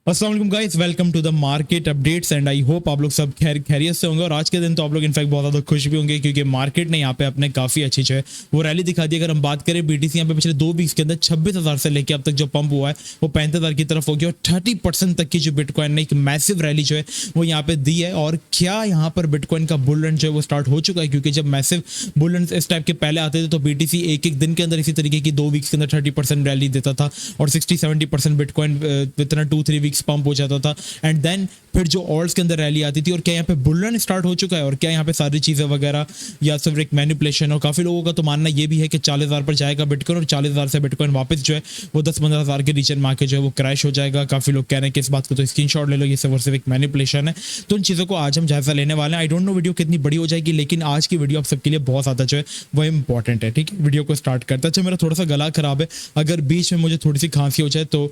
अस्सलाम वालेकुम guys, welcome to the market updates and I hope आप लोग सब खैरियत से होंगे। और आज के दिन तो आप लोग इनफैक्ट बहुत ज़्यादा खुश भी होंगे क्योंकि मार्केट ने यहाँ पे अपने काफ़ी अच्छी जो है वो रैली दिखा दी। अगर हम बात करें बीटीसी यहाँ पे पिछले 2 वीक्स के अंदर 26,000 से लेकर अब तक जो पंप हुआ है वो 35,000 की तरफ हो गया और 30% तक की जो बिटकॉइन ने एक मैसिव रैली जो है वो यहाँ पे दी है। और क्या यहाँ पर बिटकॉइन का बुल रन जो है वो स्टार्ट हो चुका है, क्योंकि जब मैसिव बुल रन इस टाइप के पहले आते थे तो बीटीसी एक एक दिन के अंदर इसी तरीके की 2 वीक्स के अंदर 30% रैली देता था और 60-70% बिटकॉइन विद 2-3 वीक्स पंप हो जाता था। एंड देन फिर जो ऑल्ट्स के अंदर रैली आती थी। और क्या यहाँ पे बुल रन स्टार्ट हो चुका है और क्या यहाँ पे सारी चीजें वगैरह या सिर्फ एक मैनिपुलेशन? और काफी लोगों का तो मानना ये भी है कि 40,000 पर जाएगा बिटकॉइन और 40,000 से बिटकॉइन वापस जो है वो 10-15,000 के रीजन में आके जो है वो क्रैश हो जाएगा। काफी लोग कह रहे हैं कि इस बात को तो स्क्रीनशॉट ले लो, ये सिर्फ एक मैनिपुलेशन है। तो उन चीजों को आज हम जायजा लेने वाले हैं। आई डोंट नो वीडियो कितनी बड़ी हो जाएगी, लेकिन आज की वीडियो आप सबके लिए बहुत ज्यादा जो है वो इंपॉर्टेंट है। ठीक है, वीडियो को स्टार्ट करते हैं। अच्छा, मेरा थोड़ा सा गला खराब है, अगर बीच में मुझे थोड़ी सी खांसी हो जाए तो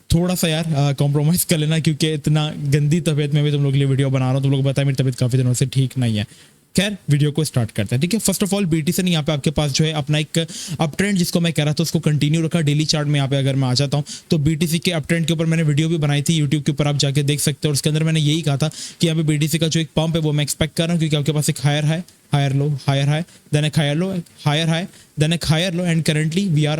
थोड़ा सा यार कॉम्प्रोमाइज़ कर लेना, क्योंकि इतना गंदी तबीयत में भी तुम लोग के लिए वीडियो बना रहा हूँ। तुम लोग बताया मेरी तबीयत काफ़ी दिनों से ठीक नहीं है। खैर, वीडियो को स्टार्ट करते हैं। ठीक है, फर्स्ट ऑफ ऑल बीटीसी ने यहाँ पे आपके पास जो है अपना एक अप ट्रेंड जिसको मैं कह रहा था उसको कंटिन्यू रखा। डेली चार्ट में यहाँ पे अगर मैं आ जाता हूँ तो बीटीसी के अप ट्रेंड के ऊपर मैंने वीडियो भी बनाई थी यूट्यूब के ऊपर, आप जाके देख सकते हो। और उसके अंदर मैंने यही कहा था कि यहाँ पे बीटीसी का जो एक पंप है वो मैं एक्सपेक्ट कर रहा हूँ, क्योंकि आपके पास एक higher high, higher low, higher high, then एक higher low, higher high, then एक higher low, and currently we are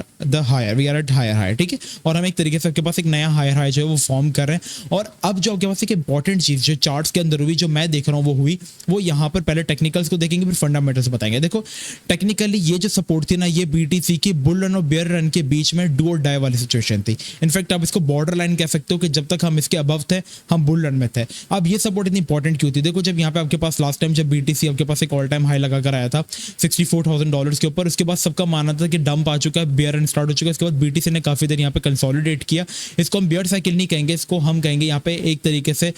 at higher high. ठीक है, और हम एक तरीके से आपके पास एक नया हायर हाई जो है वो फॉर्म कर रहे हैं। और अब जो आपके पास एक इंपॉर्टेंट चीज जो चार्ट्स के अंदर हुई, जो मैं देख रहा हूँ वो हुई, वो यहाँ पर पहले टेक्निकल्स को देखेंगे फिर फंडामेंटल्स बताएंगे। देखो, टेक्निकली ये जो सपोर्ट थी ना, ये बीटीसी की बुल रन और बेयर रन के बीच में डू और डाई वाली सिचुएशन थी। इनफैक्ट आप इसको बॉर्डर लाइन कह सकते हो कि जब तक हम इसके अबव थे हम बुल रन में थे। अब ये सपोर्ट इतनी इंपॉर्टेंट क्यों थी? देखो, जब यहाँ पे आपके पास लास्ट टाइम जब बीटीसी आपके पास एक ऑल टाइम हाई लगा कर आया था $64,000 के ऊपर, उसके बाद सबका मानना था कि डंप आ चुका है, बेयर रन स्टार्ट हो चुका है। इसके बाद बीटीसी ने काफी देर यहाँ पे कंसोलिडेट किया। इसको हम बेयर साइकिल नहीं कहेंगे, इसको हम कहेंगे यहाँ पे एक तरीके से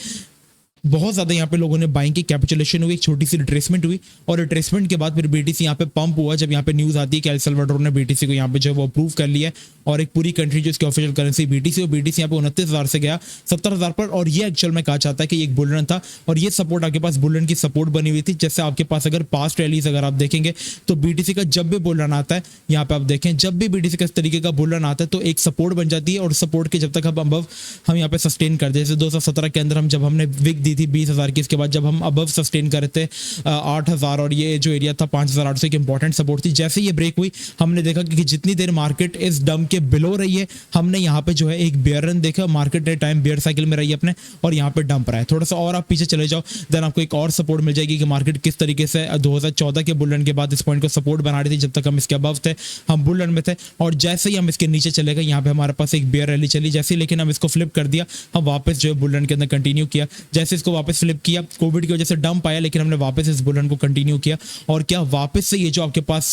बहुत ज्यादा यहाँ पे लोगों ने बाइंग की कैपिचुलेशन हुई, एक छोटी सी रिट्रेसमेंट हुई और रिट्रेसमेंट के बाद फिर बीटीसी यहाँ पे पंप हुआ। जब यहाँ पे न्यूज आती है कि एल सल्वाडोर ने बीटीसी को यहाँ पे जो है वो अप्रूव कर लिया है और एक पूरी कंट्री जो इसकी ऑफिशियल करेंसी बीटीसी, और बीटीसी यहाँ पे 29,000 से गया 70,000 पर। और ये एक्चुअल में कहा चाहता है कि एक बुल रन था और ये सपोर्ट आपके पास बुल रन की सपोर्ट बनी हुई थी। जैसे आपके पास अगर पास्ट रैलीज अगर आप देखेंगे तो बीटीसी का जब भी बुल रन आता है, यहाँ पे आप देखें, जब भी बीटीसी का इस तरीके का बुल रन आता है तो एक सपोर्ट बन जाती है और सपोर्ट के जब तक हम यहाँ पे सस्टेन कर दे। जैसे 2017 के अंदर हम जब हमने विक दी थी 20,000 की, के बाद जब हम अबव सस्टेन कर रहे थे 8,000 और ये जो एरिया था 5,800 की इंपॉर्टेंट सपोर्ट थी। जैसे ये ब्रेक हुई हमने देखा कि जितनी देर मार्केट इस डंप के बिलो रही है, हमने यहाँ पे जो है एक बेयर रन देखा। मार्केट ने टाइम बेयर साइकिल में रही है अपने और यहाँ पे डंप रहा है। थोड़ा सा और आप पीछे चले जाओ, देन आपको एक और सपोर्ट मिल जाएगी कि मार्केट किस तरीके से 2014 के बुल रन के बाद इस पॉइंट को सपोर्ट बना रही थी। जब तक हम इसके अबव थे हम बुल रन में थे, और जैसे ही हम इसके नीचे चले गए यहाँ पे हमारे पास एक बेयर रैली चली। जैसे लेकिन हम इसको फ्लिप कर दिया, हम वापस जो है बुल रन के अंदर कंटिन्यू किया। जैसे इसको वापस फ्लिप किया, कोविड की वजह से डंप आया, लेकिन हमने वापस इस बुल रन को कंटिन्यू किया। और क्या वापस से ये जो आपके पास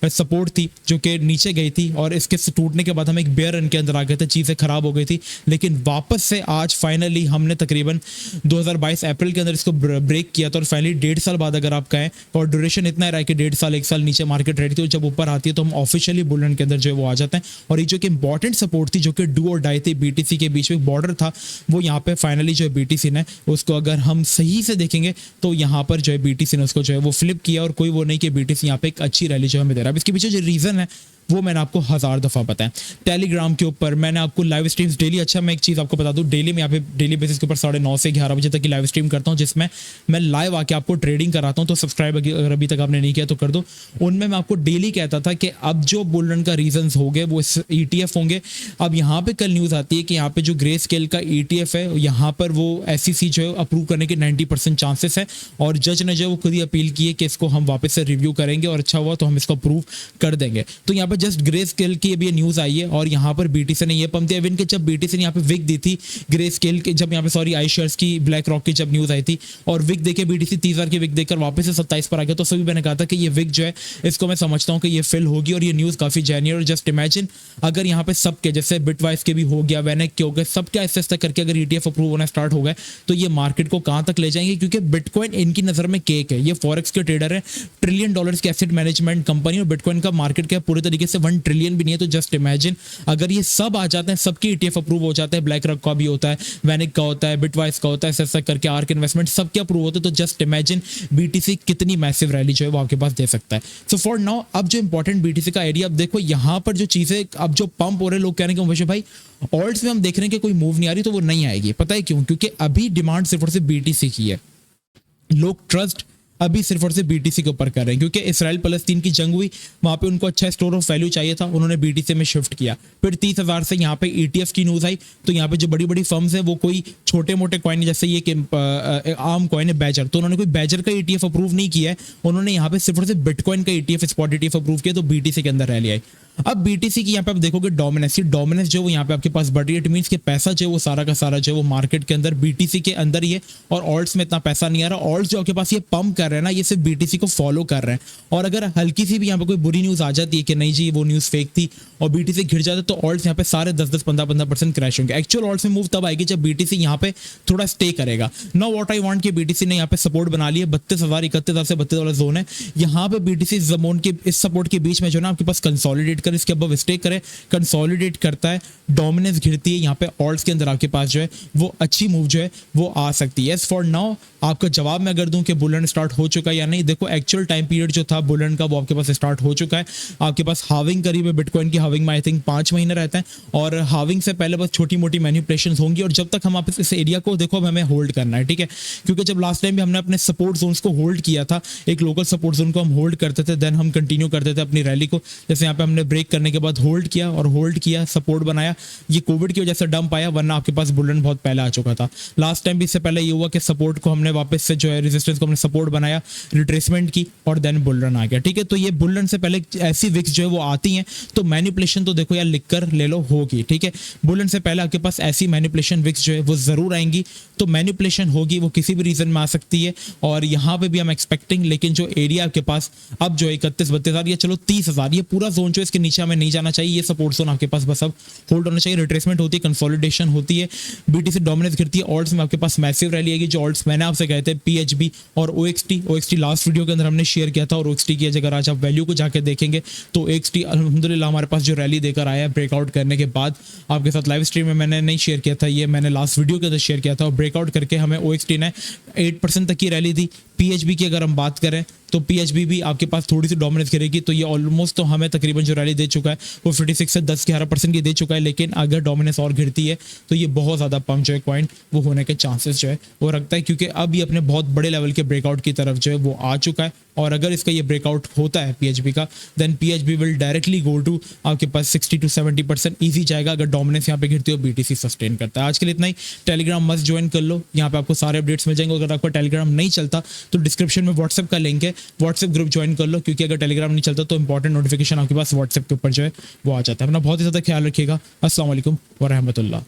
सपोर्ट थी जो कि नीचे गई थी और इसके टूटने के बाद हम एक बेयर रन के अंदर आ गए थे, चीजें खराब हो गई थी। लेकिन वापस से आज फाइनली हमने तकरीबन 2022 अप्रैल के अंदर इसको ब्रेक किया था और फाइनली 1.5 साल बाद अगर आप कहें, और ड्यूरेशन इतना रहा है कि 1.5 साल 1 साल नीचे मार्केट रहती थी, जब ऊपर आती है तो हम ऑफिशियली बुल रन के अंदर जो है वो आ जाते हैं। और ये जो कि इंपॉर्टेंट सपोर्ट थी जो कि डू और डाई थी, बीटीसी के बीच में बॉर्डर था, वो यहाँ पे फाइनली जो है बीटीसी ने उसको अगर हम सही से देखेंगे तो यहाँ पर जो है बीटीसी ने उसको जो है वो फ्लिप किया। और कोई वो नहीं कि बीटीसी यहाँ पे एक अच्छी रैली जो हमें दे रहा है। अब इसके पीछे जो रीजन है वो मैंने आपको 1000 दफा बताया। टेलीग्राम के ऊपर मैंने आपको लाइव स्ट्रीम्स डेली, अच्छा मैं एक चीज आपको बता दूं, डेली में यहाँ पे डेली बेसिस के ऊपर 9:30 से 11 बजे तक की लाइव स्ट्रीम करता हूँ, जिसमें मैं लाइव आके आपको ट्रेडिंग कराता हूँ। तो सब्सक्राइब अगर अभी तक आपने नहीं किया तो कर दो। उनमें मैं आपको डेली कहता था कि अब जो बुल रन का रीजन हो गए वो ETF होंगे। अब यहाँ पे कल न्यूज आती है कि यहाँ पे जो ग्रे स्केल का ETF है, यहाँ पर वो SEC जो है अप्रूव करने के 90% चांसेस है। और जज ने जो वो खुद ही अपील की है कि इसको हम वापस से रिव्यू करेंगे और अच्छा हुआ तो हम इसको अप्रूव कर देंगे। तो यहाँ जस्ट ग्रे स्केल की अभी न्यूज आई है और यहाँ पर बीटीसी ने ये पंप दिया। इवन के जब बीटीसी ने यहाँ पे विक दी थी ग्रे स्केल के, जब यहाँ पे सॉरी आई शेयर्स की ब्लैक रॉक की जब न्यूज आई थी और विक देके बीटीसी 30,000 की विक देकर वापस से 27 पर आ गया, तो सभी मैंने कहा था कि ये विक जो है इसको मैं समझता हूँ कि ये फिल होगी और ये न्यूज काफी जेन्युइन। और जस्ट इमेजिन अगर यहाँ पे सबके जैसे बिटवाइस के भी हो गया, वेनेक के हो गए, सबके ऐसे ऐसे करके अगर ETF अप्रूव होना स्टार्ट हो गए तो ये मार्केट को कहाँ तक ले जाएंगे? क्योंकि बिटकॉइन इनकी नजर में केक है, ये फॉरेक्स के ट्रेडर है, $1 ट्रिलियन की एसेट मैनेजमेंट कंपनी, और बिटकॉइन का मार्केट कैप पूरे तरीके तरीके से 1 ट्रिलियन भी नहीं है। तो जस्ट इमेजिन अगर ये सब आ जाते हैं, सबके ETF अप्रूव हो जाते हैं, ब्लैक रॉक का भी होता है, वैनिक का होता है, बिटवाइस का होता है, ऐसा करके आर्क इन्वेस्टमेंट सबके अप्रूव होते हैं, तो जस्ट इमेजिन BTC कितनी मैसिव रैली जो है वो आपके पास दे सकता है। सो फॉर नाउ अब जो इंपॉर्टेंट BTC का एरिया, अब देखो यहाँ पर जो चीजें अब जो पंप हो रहे हैं, लोग कह रहे हैं कि वैसे भाई ऑल्ट्स में हम देख रहे हैं कि कोई मूव नहीं आ रही, तो वो नहीं आएगी। पता है क्यों? क्योंकि अभी डिमांड सिर्फ और सिर्फ BTC की है। लोग ट्रस्ट अभी सिर्फ और सिर्फ BTC के ऊपर कर रहे हैं, क्योंकि इसराइल फलस्तीन की जंग हुई, वहां पे उनको अच्छा स्टोर ऑफ वैल्यू चाहिए था, उन्होंने BTC में शिफ्ट किया। फिर 30,000 से यहाँ पे ETF की न्यूज आई, तो यहाँ पे जो बड़ी बड़ी फर्म्स है वो कोई छोटे मोटे कॉइन, जैसे ये आम कॉइन है बैजर, तो उन्होंने कोई बैजर का ETF अप्रूव नहीं किया है, उन्होंने यहाँ पे सिर्फ और सिर्फ बिटकॉइन का ETF स्पॉट ETF अप्रूव किया, तो BTC के अंदर रैली आई। अब BTC की यहाँ पे आप देखोगे डोमिनेंस जो वो यहाँ पे आपके पास बढ़ रही है। इट मींस कि पैसा जो वो सारा का सारा जो वो मार्केट के अंदर BTC के अंदर ही है, और ऑल्ट्स में इतना पैसा नहीं आ रहा। ऑल्ट्स जो आपके पास ये पंप कर रहे हैं ना, ये सिर्फ BTC को फॉलो कर रहे हैं। और अगर हल्की सी भी यहाँ पे कोई बुरी न्यूज आ जाती है कि नहीं जी वो न्यूज फेक थी और BTC गिर जाता है, तो ऑल्ट्स यहाँ पे सारे 10-10, 15-15% क्रैश होंगे। एक्चुअल ऑल्ट्स में मूव तब आएगी जब BTC यहाँ पे थोड़ा स्टे करेगा। नाउ व्हाट आई वांट कि BTC ने यहाँ पे सपोर्ट बना लिया 32,000, 31,000 से 32,000 जोन है। यहाँ पे BTC जोन के इस सपोर्ट के बीच में जो ना आपके पास कंसोलिडेट कर इसके अबव स्टे करे, कंसोलिडेट करता है, डोमिनेंस गिरती है, यहाँ पे ऑल्ट्स के अंदर आपके पास जो है वो अच्छी मूव जो है वो आ सकती है। फॉर नाउ आपका जवाब मैं अगर दूं कि बुल स्टार्ट हो चुका है या नहीं, देखो एक्चुअल टाइम पीरियड जो था बुल का वो आपके पास स्टार्ट हो चुका है। आपके पास हाविंग करीब है, बिटकॉइन की हाविंग में आई थिंक 5 महीने रहता है, और हाविंग से पहले बस छोटी मोटी मैनिपुलेशंस होंगी। और जब तक हम आप इस एरिया को देखो, अब हमें होल्ड करना है, ठीक है, क्योंकि जब लास्ट टाइम भी हमने अपने सपोर्ट जोन्स को होल्ड किया था, एक लोकल सपोर्ट जोन को हम होल्ड करते थे, देन हम कंटिन्यू करते थे अपनी रैली को। जैसे यहाँ पे हमने ब्रेक करने के बाद होल्ड किया और होल्ड किया, सपोर्ट बनाया, ये कोविड की वजह से डंप आया, वरना आपके पास बुल रन बहुत पहले आ चुका था। लास्ट टाइम भी इससे पहले ये हुआ कि सपोर्ट को हमने वापस से जो है रेजिस्टेंस को हमने सपोर्ट बनाया, रिट्रेसमेंट की, और देन बुल रन आ गया, ठीक है। तो ये बुल रन से पहले ऐसी विक्स जो है वो आती हैं, तो मैनिपुलेशन तो देखो यार लिख कर ले लो होगी, ठीक है। बुल रन से पहले आपके पास ऐसी मैनिपुलेशन विक्स जो है वो जरूर आएंगी, तो मैनिपुलेशन होगी, वो किसी भी रीजन में आ सकती है। और यहाँ पे भी हम एक्सपेक्टिंग, लेकिन जो एरिया आपके पास अब जो 31-32,000 या चलो 30,000, ये पूरा जोन जो इसके नीचे हमें नहीं जाना चाहिए। ये सपोर्ट जोन आपके पास बस अब होल्ड होना चाहिए। रिट्रेसमेंट होती है, कंसोलिडेशन होती है, BTC डोमिनेंस गिरती है, ऑल्ट्स में आपके पास मैसिव रैली आएगी। जो ऑल्ट्स मैंने आपसे कहे थे PHB और OXT लास्ट वीडियो के अंदर हमने शेयर किया था, और OXT की अगर आज आप वैल्यू को जाके देखेंगे तो OXT अल्हम्दुलिल्लाह हमारे पास जो रैली देकर आया है ब्रेकआउट करने के बाद, आपके साथ लाइव स्ट्रीम में मैंने नहीं शेयर किया था, ये मैंने लास्ट वीडियो के अंदर शेयर किया था, और ब्रेकआउट करके हमें OXT ने 8% तक की रैली दी। PHB की अगर हम बात करें तो PHB भी आपके पास थोड़ी सी डोमिनेंस करेगी, तो ये ऑलमोस्ट तो हमें तकरीबन जो रैली दे चुका है वो 56 से 10-11% की दे चुका है। लेकिन अगर डोमिनेंस और गिरती है तो ये बहुत ज़्यादा पंप जो है कॉइन वो होने के चांसेस जो है वो रखता है, क्योंकि अब ये अपने बहुत बड़े लेवल के ब्रेकआउट की तरफ जो है वो आ चुका है। और अगर इसका ये ब्रेकआउट होता है PHB का, then PHB will directly go to आपके पास 60 to 70% ईजी जाएगा, अगर डोमिनेंस यहाँ पे गिरती हो BTC सस्टेन करता है। आज के लिए इतना ही। टेलीग्राम मस्ट ज्वाइन कर लो, यहाँ पे आपको सारे अपडेट्स मिल जाएंगे। अगर आपका टेलीग्राम नहीं चलता तो डिस्क्रिप्शन में व्हाट्सएप का लिंक है, व्हाट्सएप ग्रुप ज्वाइन कर लो, क्योंकि अगर टेलीग्राम नहीं चलता तो इंपॉर्टेंट नोटिफिकेशन आपके पास व्हाट्सएप के ऊपर जो है वो आ जाता है। अपना बहुत ही ज़्यादा ख्याल रखिएगा। अस्सलाम वालेकुम व रहमतुल्लाह।